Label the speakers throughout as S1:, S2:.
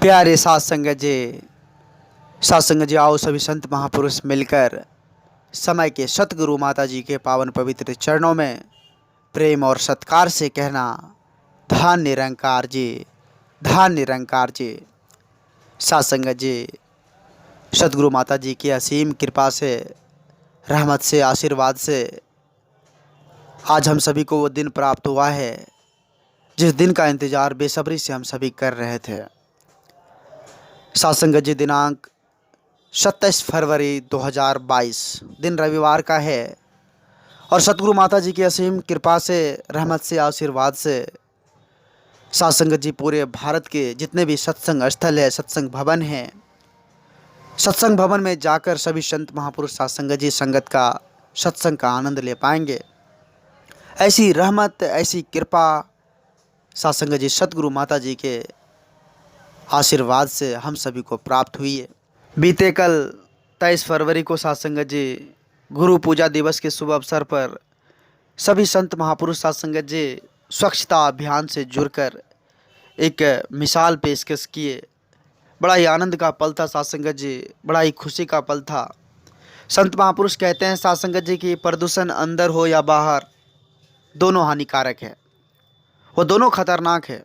S1: प्यारे साथ संगत जी आओ सभी संत महापुरुष मिलकर समय के सतगुरु माता जी के पावन पवित्र चरणों में प्रेम और सत्कार से कहना, धन निरंकार जी, धन निरंकार जी। साथ संगत जी, सतगुरु माता जी की असीम कृपा से, रहमत से, आशीर्वाद से आज हम सभी को वो दिन प्राप्त हुआ है जिस दिन का इंतज़ार बेसब्री से हम सभी कर रहे थे। साथ संगत जी, दिनांक 27 फरवरी 2022 दिन रविवार का है और सतगुरु माता जी की असीम कृपा से, रहमत से, आशीर्वाद से साथ संगत जी पूरे भारत के जितने भी सत्संग स्थल है, सत्संग भवन हैं, सत्संग भवन में जाकर सभी संत महापुरुष साथ संगत जी संगत का, सत्संग का आनंद ले पाएंगे। ऐसी रहमत, ऐसी कृपा साथ संगत जी सतगुरु माता जी के आशीर्वाद से हम सभी को प्राप्त हुई है। बीते कल 23 फरवरी को साथ संगत जी गुरु पूजा दिवस के शुभ अवसर पर सभी संत महापुरुष साथ संगत जी स्वच्छता अभियान से जुड़कर एक मिसाल पेशकश किए। बड़ा ही आनंद का पल था साथ संगत जी, बड़ा ही खुशी का पल था। संत महापुरुष कहते हैं साथ संगत जी कि प्रदूषण अंदर हो या बाहर दोनों हानिकारक है, वो दोनों खतरनाक है।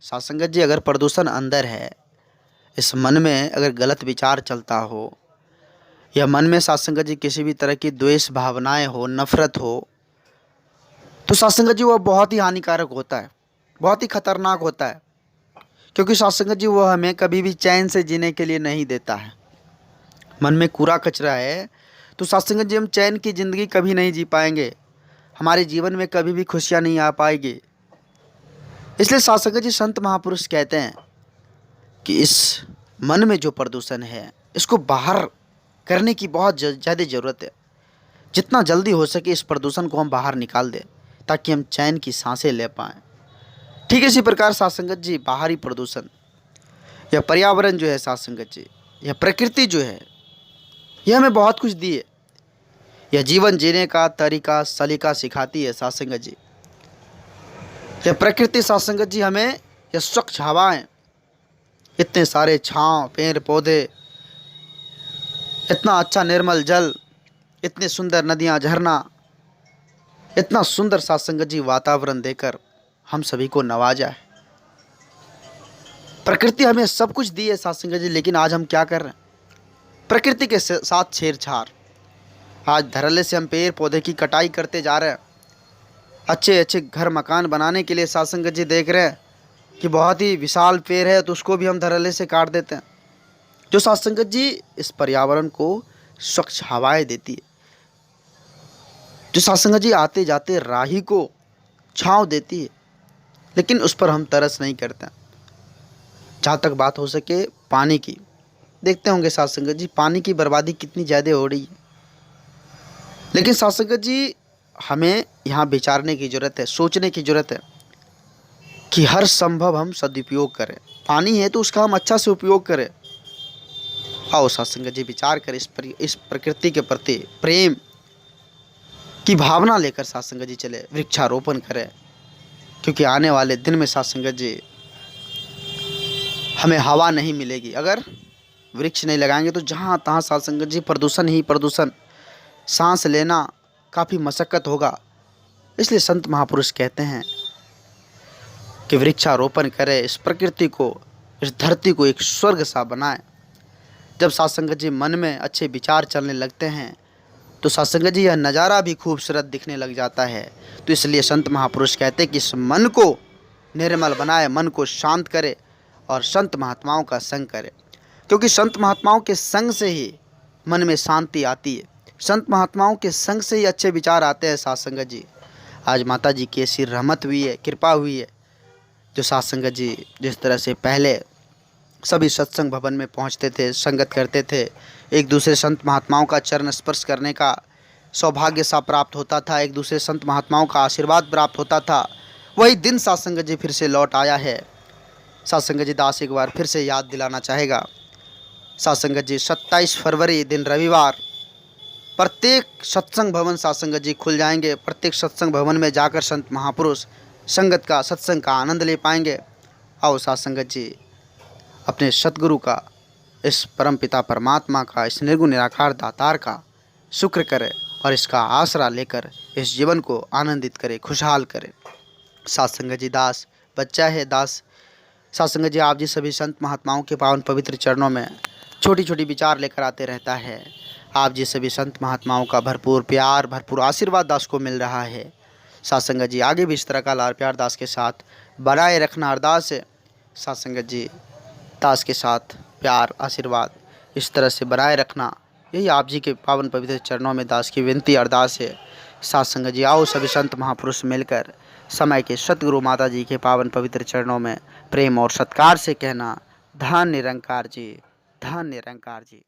S1: साथ संगत जी, अगर प्रदूषण अंदर है, इस मन में अगर गलत विचार चलता हो या मन में साथ संगत जी किसी भी तरह की द्वेष भावनाएं हो, नफरत हो, तो साथ संगत जी वह बहुत ही हानिकारक होता है, बहुत ही खतरनाक होता है। क्योंकि साथ संगत जी वह हमें कभी भी चैन से जीने के लिए नहीं देता है। मन में कूड़ा कचरा है तो साथ संगत जी हम चैन की ज़िंदगी कभी नहीं जी पाएंगे, हमारे जीवन में कभी भी खुशियाँ नहीं आ पाएगी। इसलिए साथ संगत जी संत महापुरुष कहते हैं कि इस मन में जो प्रदूषण है इसको बाहर करने की बहुत ज़्यादा ज़रूरत है। जितना जल्दी हो सके इस प्रदूषण को हम बाहर निकाल दें ताकि हम चैन की सांसें ले पाएँ। ठीक इसी प्रकार साथ संगत जी बाहरी प्रदूषण या पर्यावरण जो है साथ संगत जी, यह प्रकृति जो है, यह हमें बहुत कुछ दी है। यह जीवन जीने का तरीका, सलीका सिखाती है साथ संगत जी। यह प्रकृति साथ संगत जी हमें यह स्वच्छ हवाएं, इतने सारे छांव, पेड़ पौधे, इतना अच्छा निर्मल जल, इतने सुंदर नदियां, झरना, इतना सुंदर साथ संगत जी वातावरण देकर हम सभी को नवाजा है। प्रकृति हमें सब कुछ दी है साथ संगत जी, लेकिन आज हम क्या कर रहे हैं? प्रकृति के साथ छेड़छाड़। आज धड़ल्ले से हम पेड़ पौधे की कटाई करते जा रहे हैं। अच्छे अच्छे घर मकान बनाने के लिए साथ संगत जी देख रहे हैं कि बहुत ही विशाल पेड़ है तो उसको भी हम धड़ल्ले से काट देते हैं। जो साथ संगत जी इस पर्यावरण को स्वच्छ हवाएं देती है, जो साथ संगत जी आते जाते राही को छांव देती है, लेकिन उस पर हम तरस नहीं करते। जहाँ तक बात हो सके पानी की, देखते होंगे साथ संगत जी पानी की बर्बादी कितनी ज़्यादा हो रही है। लेकिन साथ संगत जी हमें यहाँ विचारने की ज़रूरत है, सोचने की ज़रूरत है कि हर संभव हम सदुपयोग करें। पानी है तो उसका हम अच्छा से उपयोग करें। आओ साथ संगत जी विचार करें, इस प्रकृति के प्रति प्रेम की भावना लेकर साथ संगत जी चले, वृक्षारोपण करें। क्योंकि आने वाले दिन में साथ संगत जी हमें हवा नहीं मिलेगी अगर वृक्ष नहीं लगाएंगे। तो जहाँ तहाँ साथ संगत जी प्रदूषण ही प्रदूषण, सांस लेना काफ़ी मशक्क़त होगा। इसलिए संत महापुरुष कहते हैं कि वृक्षारोपण करें, इस प्रकृति को, इस धरती को एक स्वर्ग सा बनाएं। जब साथ संगत जी मन में अच्छे विचार चलने लगते हैं तो साथ संगत जी यह नज़ारा भी खूबसूरत दिखने लग जाता है। तो इसलिए संत महापुरुष कहते हैं कि इस मन को निर्मल बनाए, मन को शांत करे और संत महात्माओं का संग करे। क्योंकि संत महात्माओं के संग से ही मन में शांति आती है, संत महात्माओं के संग से ही अच्छे विचार आते हैं साथ संगत जी। आज माता जी की ऐसी रहमत हुई है, कृपा हुई है, जो साथ संगत जी जिस तरह से पहले सभी सत्संग भवन में पहुंचते थे, संगत करते थे, एक दूसरे संत महात्माओं का चरण स्पर्श करने का सौभाग्य सा प्राप्त होता था, एक दूसरे संत महात्माओं का आशीर्वाद प्राप्त होता था, वही दिन साथ संगत जी फिर से लौट आया है। साथ संगत जी दास एक बार फिर से याद दिलाना चाहेगा। साथ संगत जी 27 फरवरी दिन रविवार प्रत्येक सत्संग भवन साथ संगत जी खुल जाएंगे। प्रत्येक सत्संग भवन में जाकर संत महापुरुष संगत का, सत्संग का आनंद ले पाएंगे। आओ साथ संगत जी अपने सतगुरु का, इस परमपिता परमात्मा का, इस निर्गुण निराकार दातार का शुक्र करे और इसका आसरा लेकर इस जीवन को आनंदित करे, खुशहाल करे। साथ संगत जी, दास बच्चा है, दास साथ संगत जी आप जी सभी संत महात्माओं के पावन पवित्र चरणों में छोटी छोटी विचार लेकर आते रहता है। आप जी सभी संत महात्माओं का भरपूर प्यार, भरपूर आशीर्वाद दास को मिल रहा है। साथ संगत जी आगे भी इस तरह का लाड़ प्यार दास के साथ बनाए रखना अरदास है। साथ संगत जी दास के साथ प्यार आशीर्वाद इस तरह से बनाए रखना, यही आप जी के पावन पवित्र चरणों में दास की विनती अरदास है। साथ संगत जी आओ सभी संत महापुरुष मिलकर समय के सतगुरु माता जी के पावन पवित्र चरणों में प्रेम और सत्कार से कहना, धन निरंकार जी, धन निरंकार जी।